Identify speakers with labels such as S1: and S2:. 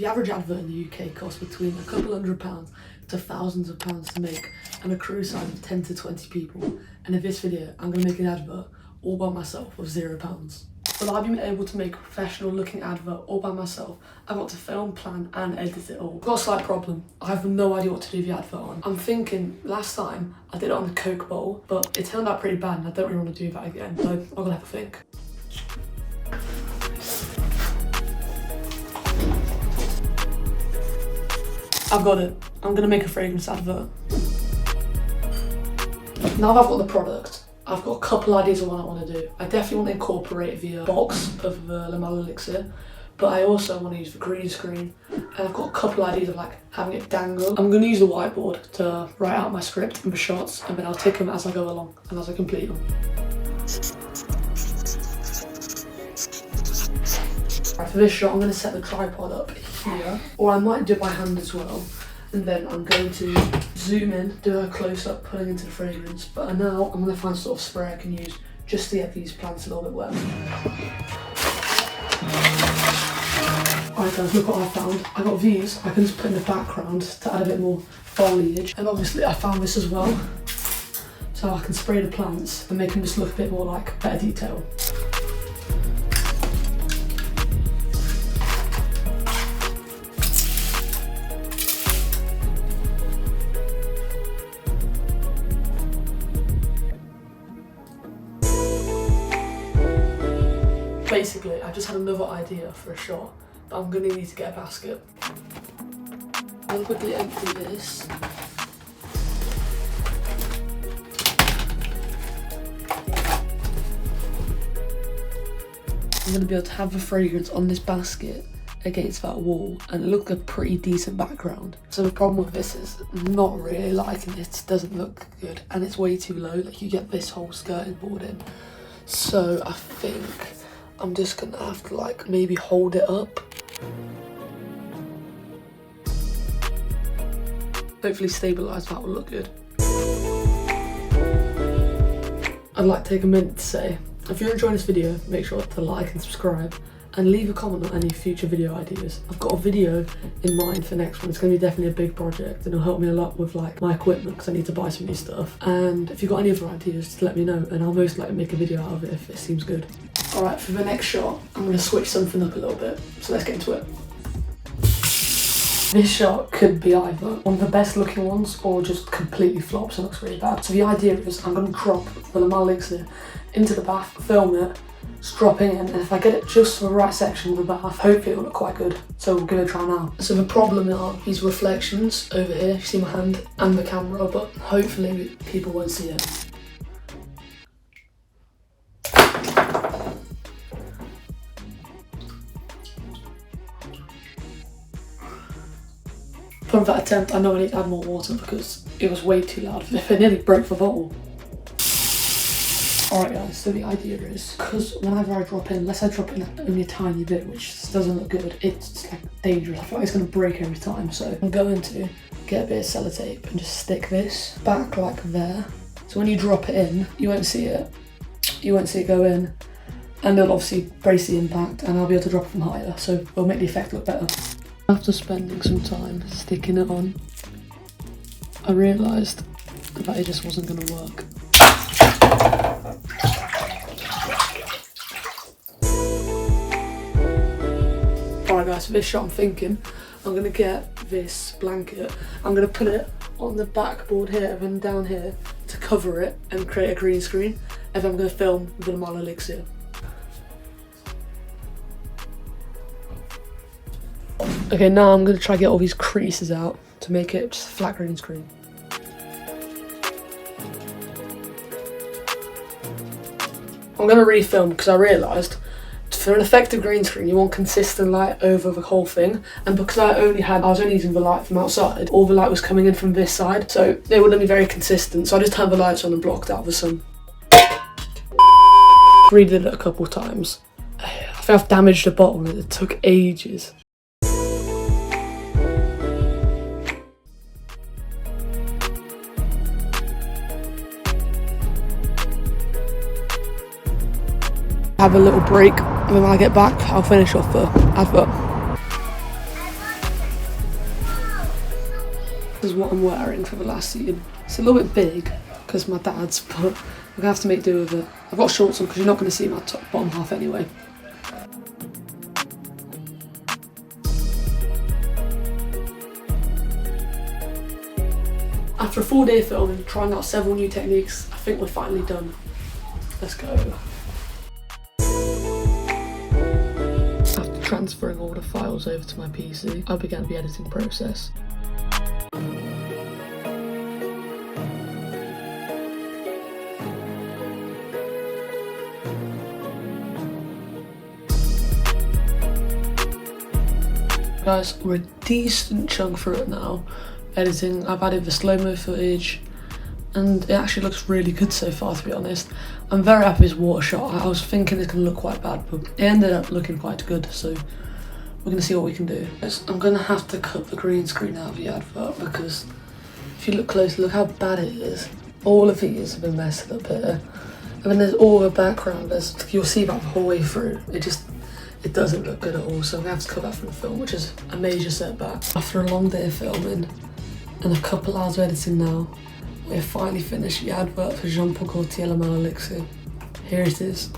S1: The average advert in the UK costs between a couple £100 to thousands of pounds to make and a crew size of 10 to 20 people. And in this video, I'm going to make an advert all by myself with £0. But I've been able to make a professional looking advert all by myself. I've got to film, plan and edit it all. I've got a slight problem. I have no idea what to do the advert on. I'm thinking last time I did it on the Coke bowl, but it turned out pretty bad and I don't really want to do that again. So I'm going to have a think. I've got it. I'm going to make a fragrance advert. Now that I've got the product, I've got a couple ideas of what I want to do. I definitely want to incorporate the box of the Lamel elixir, but I also want to use the green screen, and I've got a couple ideas of like having it dangle. I'm going to use the whiteboard to write out my script and the shots, and then I'll tick them as I go along and as I complete them. Right, for this shot, I'm going to set the tripod up here, or I might do it by hand as well. And then I'm going to zoom in, do a close-up, putting into the fragrance. But now I'm going to find sort of spray I can use just to get these plants a little bit wet. Alright guys, look what I found. I got these, I can just put in the background to add a bit more foliage. And obviously I found this as well. So I can spray the plants and make them just look a bit more like better detail. Basically, I just had another idea for a shot, but I'm going to need to get a basket. I'll quickly empty this. I'm going to be able to have the fragrance on this basket against that wall and it looked like a pretty decent background. So the problem with this is I'm not really liking it. It doesn't look good and it's way too low. Like you get this whole skirting board in. So I think I'm just gonna have to like maybe hold it up. Hopefully stabilise, that will look good. I'd like to take a minute to say, if you're enjoying this video, make sure to like and subscribe and leave a comment on any future video ideas. I've got a video in mind for next one. It's going to be definitely a big project and it'll help me a lot with like my equipment because I need to buy some new stuff. And if you've got any other ideas, just let me know and I'll most likely make a video out of it if it seems good. Alright, for the next shot, I'm going to switch something up a little bit. So let's get into it. This shot could be either one of the best looking ones or just completely flops and looks really bad. So the idea is I'm going to drop the Lamel elixir into the bath, film it, just drop it in, and if I get it just to the right section of the bath, hopefully it'll look quite good. So we'll give it a try now. So the problem are these reflections over here, you see my hand and the camera, but hopefully people won't see it. From that attempt, I know I need to add more water because it was way too loud. It nearly broke the bottle. Alright guys, so the idea is, because whenever I drop in, unless I drop in only a tiny bit, which doesn't look good, it's like dangerous. I feel like it's going to break every time. So I'm going to get a bit of sellotape and just stick this back like there. So when you drop it in, you won't see it. You won't see it go in. And it'll obviously brace the impact and I'll be able to drop it from higher. So it'll make the effect look better. After spending some time sticking it on, I realised that it just wasn't going to work. Alright guys, for this shot I'm thinking I'm going to get this blanket, I'm going to put it on the backboard here and then down here to cover it and create a green screen, and then I'm going to film with the Lamel elixir. Okay, now I'm going to try to get all these creases out to make it just a flat green screen. I'm going to refilm because I realised for an effective green screen you want consistent light over the whole thing, and because I was only using the light from outside, all the light was coming in from this side, so it wouldn't be very consistent, so I just turned the lights on and blocked out the sun. Redid it a couple times. I think I've damaged the bottle and it took ages. Have a little break and then when I get back I'll finish off the advert. This is what I'm wearing for the last scene. It's a little bit big because my dad's, but we're gonna have to make do with it. I've got shorts on because you're not gonna see my bottom half anyway. After a full day of filming, trying out several new techniques, I think we're finally done. Let's go. After transferring all the files over to my PC, I began the editing process. Guys, we're a decent chunk through it now. Editing, I've added the slow-mo footage and it actually looks really good so far, to be honest. I'm very happy with this water shot. I was thinking it's going to look quite bad, but it ended up looking quite good, so we're going to see what we can do. I'm going to have to cut the green screen out of the advert because if you look closely, look how bad it is. All of these have been messed up here. And then there's all the background, you'll see that the whole way through. It doesn't look good at all, so I'm going to have to cut that from the film, which is a major setback. After a long day of filming and a couple hours of editing now, we have finally finished the advert for Jean Paul Gaultier Le Mal Elixir. Here it is.